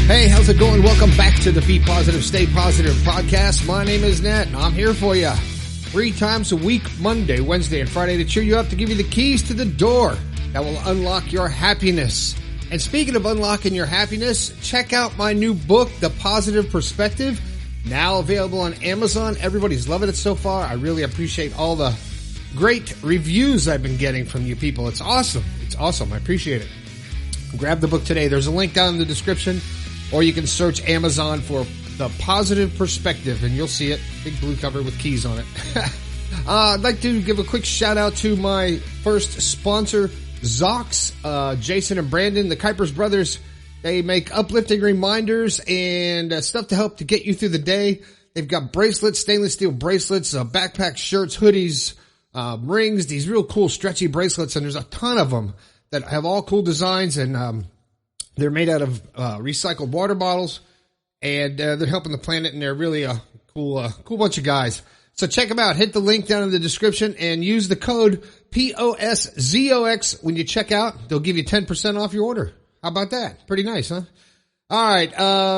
Hey, how's it going? Welcome back to the Be Positive, Stay Positive podcast. My name is Nat, and I'm here for you 3 times a week, Monday, Wednesday, and Friday, to cheer you up, to give you the keys to the door that will unlock your happiness. And speaking of unlocking your happiness, check out my new book, The Positive Perspective, now available on Amazon. Everybody's loving it so far. I really appreciate all the great reviews I've been getting from you people. It's awesome. It's awesome. I appreciate it. Grab the book today. There's a link down in the description. Or you can search Amazon for The Positive Perspective, and you'll see it. Big blue cover with keys on it. I'd like to give a quick shout out to my first sponsor, Zox, Jason and Brandon, the Kuipers brothers. They make uplifting reminders and stuff to help to get you through the day. They've got bracelets, stainless steel bracelets, backpacks, shirts, hoodies, rings, these real cool stretchy bracelets, and there's a ton of them that have all cool designs, and they're made out of recycled water bottles, and they're helping the planet, and they're really a cool bunch of guys. So check them out. Hit the link down in the description and use the code POSZOX when you check out. They'll give you 10% off your order. How about that? Pretty nice, huh? All right,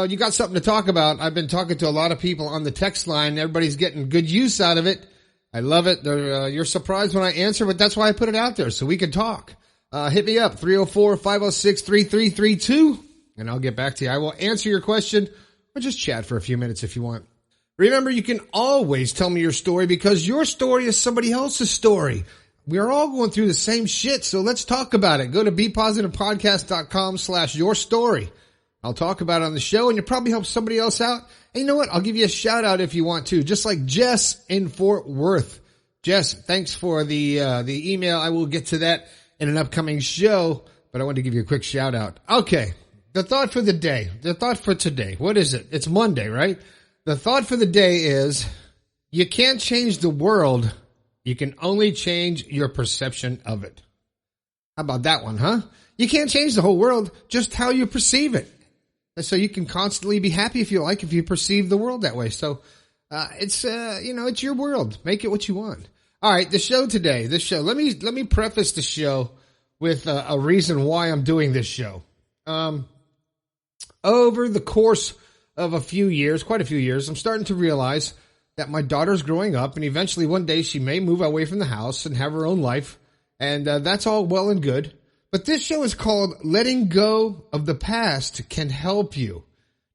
you got something to talk about. I've been talking to a lot of people on the text line. Everybody's getting good use out of it. I love it. You're surprised when I answer, but that's why I put it out there, so we can talk. Hit me up, 304-506-3332, and I'll get back to you. I will answer your question, or just chat for a few minutes if you want. Remember, you can always tell me your story, because your story is somebody else's story. We are all going through the same shit, so let's talk about it. Go to bepositivepodcast.com/yourstory. I'll talk about it on the show, and you'll probably help somebody else out. And you know what? I'll give you a shout out if you want to, just like Jess in Fort Worth. Jess, thanks for the email. I will get to that in an upcoming show, but I want to give you a quick shout out. Okay. The thought for the day, the thought for today. What is it? It's Monday, right? The thought for the day is, you can't change the world. You can only change your perception of it. How about that one, huh? You can't change the whole world, just how you perceive it. And so you can constantly be happy if you like, if you perceive the world that way. So, it's your world. Make it what you want. All right, the show today, let me preface the show with a reason why I'm doing this show. Over the course of quite a few years, I'm starting to realize that my daughter's growing up, and eventually one day she may move away from the house and have her own life, and that's all well and good. But this show is called Letting Go of the Past Can Help You.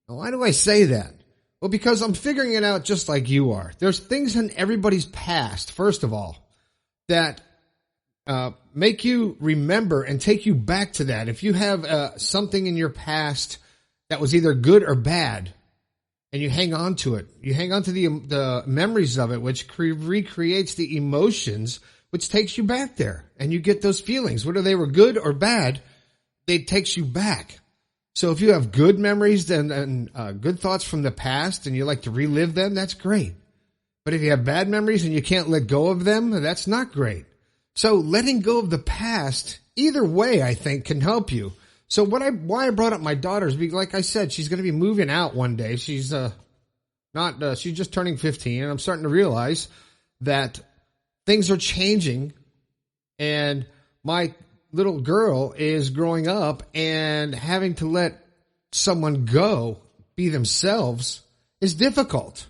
Now, why do I say that? Well, because I'm figuring it out just like you are. There's things in everybody's past, first of all, that make you remember and take you back to that. If you have something in your past that was either good or bad, and you hang on to it, you hang on to the memories of it, which recreates the emotions, which takes you back there, and you get those feelings. Whether they were good or bad, it takes you back. So if you have good memories and good thoughts from the past and you like to relive them, that's great. But if you have bad memories and you can't let go of them, that's not great. So letting go of the past, either way, I think, can help you. So why I brought up my daughter is because, like I said, she's going to be moving out one day. She's she's just turning 15, and I'm starting to realize that things are changing, and my little girl is growing up, and having to let someone go, be themselves, is difficult.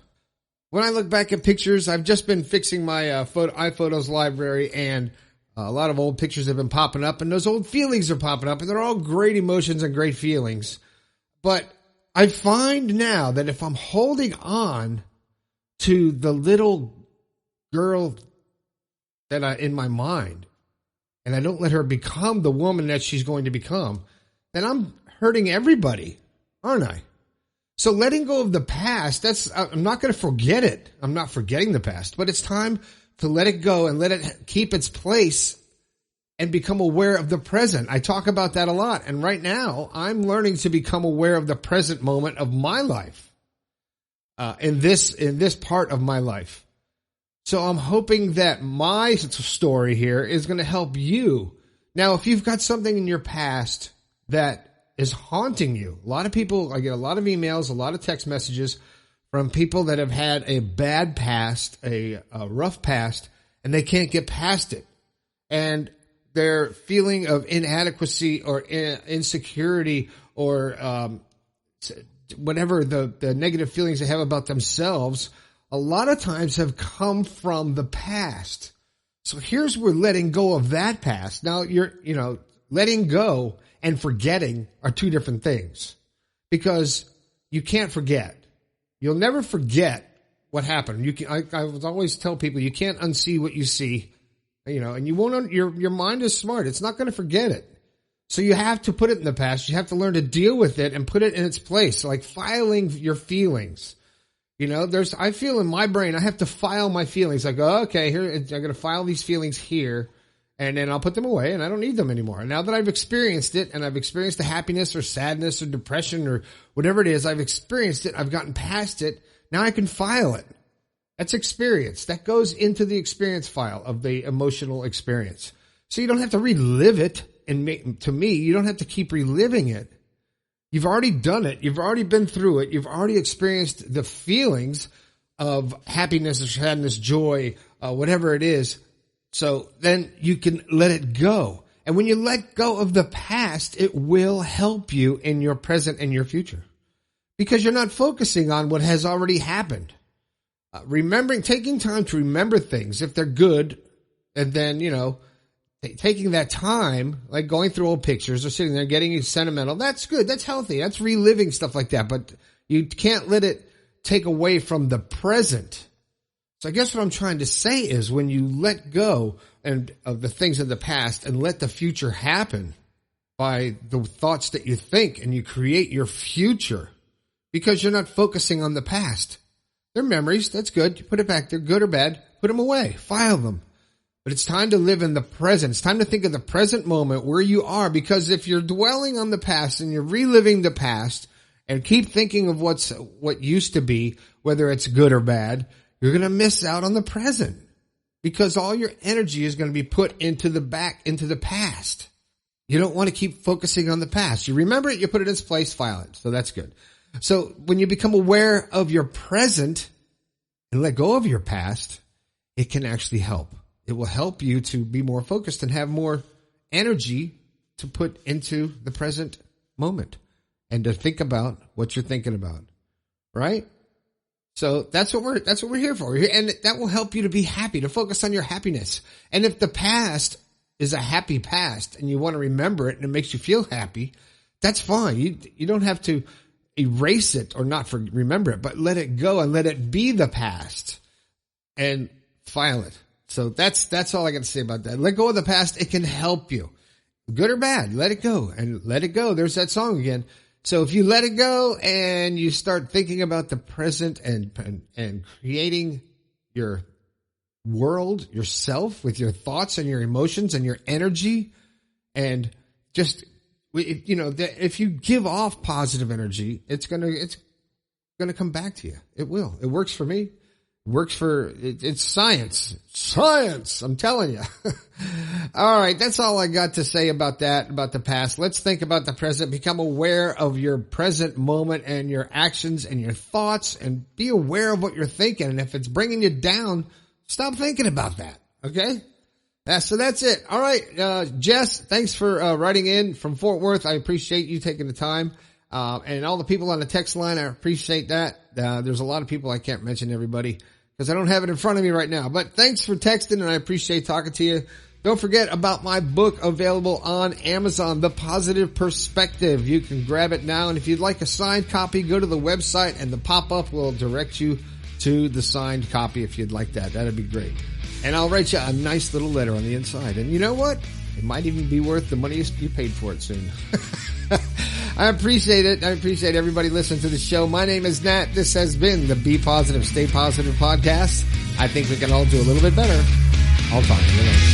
When I look back at pictures, I've just been fixing my iPhotos library, and a lot of old pictures have been popping up, and those old feelings are popping up, and they're all great emotions and great feelings. But I find now that if I'm holding on to the little girl that in my mind, and I don't let her become the woman that she's going to become, then I'm hurting everybody, aren't I? So letting go of the past, I'm not going to forget it. I'm not forgetting the past, but it's time to let it go and let it keep its place and become aware of the present. I talk about that a lot. And right now I'm learning to become aware of the present moment of my life, in this part of my life. So I'm hoping that my story here is going to help you. Now, if you've got something in your past that is haunting you, a lot of people, I get a lot of emails, a lot of text messages from people that have had a bad past, a rough past, and they can't get past it. And their feeling of inadequacy or insecurity or whatever the negative feelings they have about themselves, a lot of times have come from the past. So here's where letting go of that past. Now letting go and forgetting are two different things, because you can't forget. You'll never forget what happened. I would always tell people you can't unsee what you see, and you won't, your mind is smart. It's not going to forget it. So you have to put it in the past. You have to learn to deal with it and put it in its place, like filing your feelings. I feel in my brain, I have to file my feelings. I go, okay, here, I'm going to file these feelings here, and then I'll put them away, and I don't need them anymore. And now that I've experienced it, and I've experienced the happiness or sadness or depression or whatever it is, I've experienced it, I've gotten past it, now I can file it. That's experience. That goes into the experience file of the emotional experience. So you don't have to relive it, and to me, you don't have to keep reliving it. You've already done it. You've already been through it. You've already experienced the feelings of happiness or sadness, joy, whatever it is. So then you can let it go. And when you let go of the past, it will help you in your present and your future, because you're not focusing on what has already happened. Taking time to remember things, if they're good, and then, taking that time, like going through old pictures or sitting there getting sentimental, that's good. That's healthy. That's reliving stuff like that. But you can't let it take away from the present. So I guess what I'm trying to say is, when you let go of the things of the past and let the future happen by the thoughts that you think, and you create your future, because you're not focusing on the past. They're memories. That's good. You put it back there, good or bad, put them away, file them. But it's time to live in the present. It's time to think of the present moment where you are, because if you're dwelling on the past and you're reliving the past and keep thinking of what used to be, whether it's good or bad, you're going to miss out on the present, because all your energy is going to be put into the past. You don't want to keep focusing on the past. You remember it, you put it in its place, file it. So that's good. So when you become aware of your present and let go of your past, it can actually help. It will help you to be more focused and have more energy to put into the present moment and to think about what you're thinking about. Right? So that's what we're here for. And that will help you to be happy, to focus on your happiness. And if the past is a happy past and you want to remember it and it makes you feel happy, that's fine. You don't have to erase it or not remember it, but let it go and let it be the past and file it. So that's all I got to say about that. Let go of the past. It can help you. Good or bad, let it go and let it go. There's that song again. So if you let it go and you start thinking about the present and creating your world, yourself, with your thoughts and your emotions and your energy, and just, if you give off positive energy, it's gonna come back to you. It will. It works for me. It's science. Science, I'm telling you. All right, that's all I got to say about that, about the past. Let's think about the present. Become aware of your present moment and your actions and your thoughts, and be aware of what you're thinking. And if it's bringing you down, stop thinking about that. Okay? So that's it. All right, Jess, thanks for writing in from Fort Worth. I appreciate you taking the time. And all the people on the text line, I appreciate that. There's a lot of people, I can't mention everybody because I don't have it in front of me right now. But thanks for texting, and I appreciate talking to you. Don't forget about my book available on Amazon, The Positive Perspective. You can grab it now, and if you'd like a signed copy, go to the website, and the pop-up will direct you to the signed copy if you'd like that. That'd be great. And I'll write you a nice little letter on the inside. And you know what? It might even be worth the money you paid for it soon. I appreciate it. I appreciate everybody listening to the show. My name is Nat. This has been the Be Positive, Stay Positive podcast. I think we can all do a little bit better. I'll talk to you later.